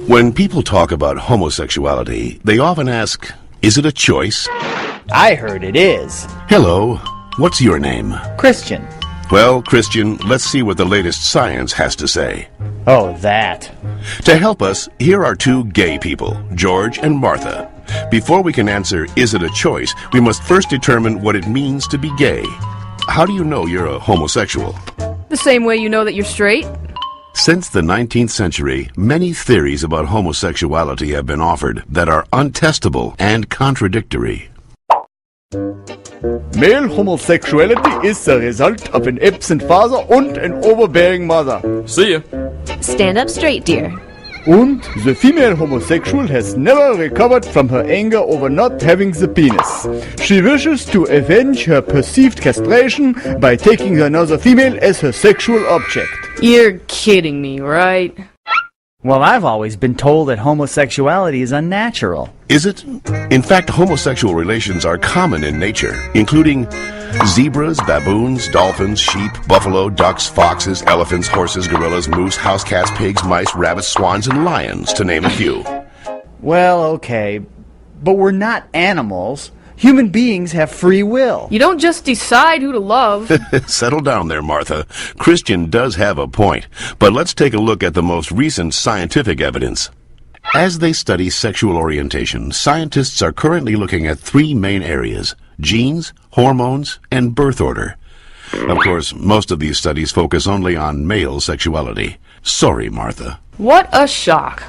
When people talk about homosexuality, they often ask, is it a choice? I heard it is. Hello, what's your name? Christian. Well, Christian, let's see what the latest science has to say. Oh, that. To help us, here are two gay people, George and Martha. Before we can answer, is it a choice, we must first determine what it means to be gay. How do you know you're a homosexual? The same way you know that you're straight. Since the 19th century, many theories about homosexuality have been offered that are untestable and contradictory. Male homosexuality is the result of an absent father and an overbearing mother. See ya. Stand up straight, dear. And the female homosexual has never recovered from her anger over not having the penis. She wishes to avenge her perceived castration by taking another female as her sexual object. You're kidding me, right? Well, I've always been told that homosexuality is unnatural. Is it? In fact, homosexual relations are common in nature, including zebras, baboons, dolphins, sheep, buffalo, ducks, foxes, elephants, horses, gorillas, moose, house cats, pigs, mice, rabbits, swans, and lions, to name a few. Well, okay, but we're not animals. Human beings have free will. You don't just decide who to love. Settle down there, Martha. Christian does have a point, but let's take a look at the most recent scientific evidence. As they study sexual orientation, scientists are currently looking at three main areas: genes, hormones, and birth order. Of course, most of these studies focus only on male sexuality. Sorry, Martha. What a shock.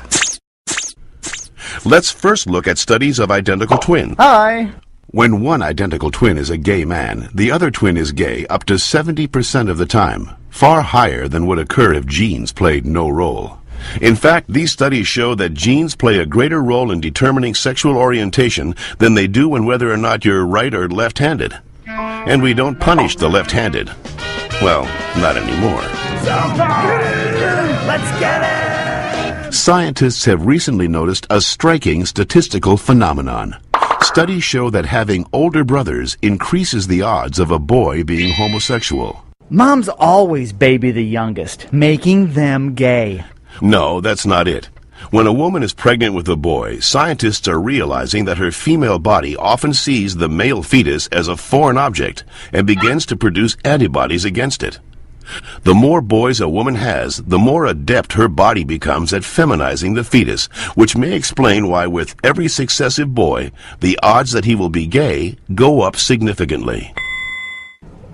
Let's first look at studies of identical twins. Hi. When one identical twin is a gay man, the other twin is gay up to 70% of the time, far higher than would occur if genes played no role. In fact, these studies show that genes play a greater role in determining sexual orientation than they do in whether or not you're right or left-handed. And we don't punish the left-handed. Well, not anymore. Let's get it! Scientists have recently noticed a striking statistical phenomenon. Studies show that having older brothers increases the odds of a boy being homosexual. Moms always baby the youngest, making them gay. No, that's not it. When a woman is pregnant with a boy, scientists are realizing that her female body often sees the male fetus as a foreign object and begins to produce antibodies against it. The more boys a woman has, the more adept her body becomes at feminizing the fetus, which may explain why with every successive boy, the odds that he will be gay go up significantly.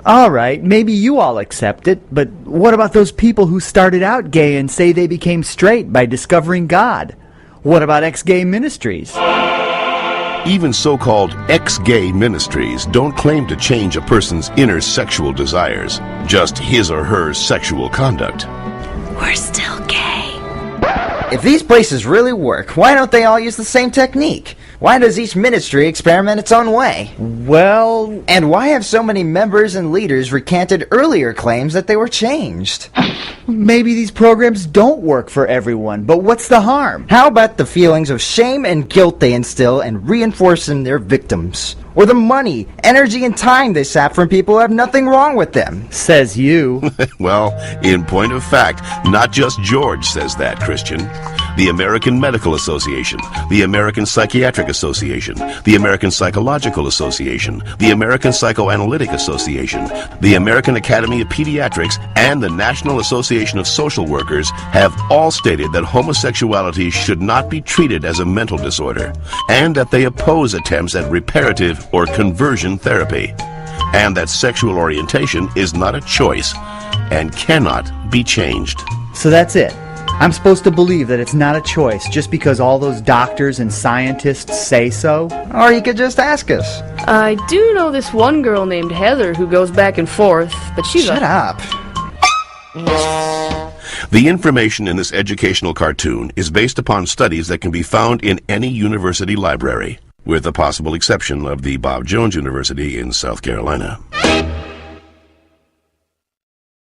All right, maybe you all accept it, but what about those people who started out gay and say they became straight by discovering God? What about ex-gay ministries? Even so-called ex-gay ministries don't claim to change a person's inner sexual desires, just his or her sexual conduct. We're still gay. If these places really work, why don't they all use the same technique? Why does each ministry experiment its own way? Well... And why have so many members and leaders recanted earlier claims that they were changed? Maybe these programs don't work for everyone, but what's the harm? How about the feelings of shame and guilt they instill and reinforce in their victims? Or the money, energy, and time they sap from people who have nothing wrong with them? Says you. Well, in point of fact, not just George says that, Christian. The American Medical Association, the American Psychiatric Association, the American Psychological Association, the American Psychoanalytic Association, the American Academy of Pediatrics, and the National Association of Social Workers have all stated that homosexuality should not be treated as a mental disorder, and that they oppose attempts at reparative or conversion therapy, and that sexual orientation is not a choice and cannot be changed. So that's it. I'm supposed to believe that it's not a choice just because all those doctors and scientists say so? Or you could just ask us. I do know this one girl named Heather who goes back and forth, but she's Shut up. The information in this educational cartoon is based upon studies that can be found in any university library, with the possible exception of the Bob Jones University in South Carolina.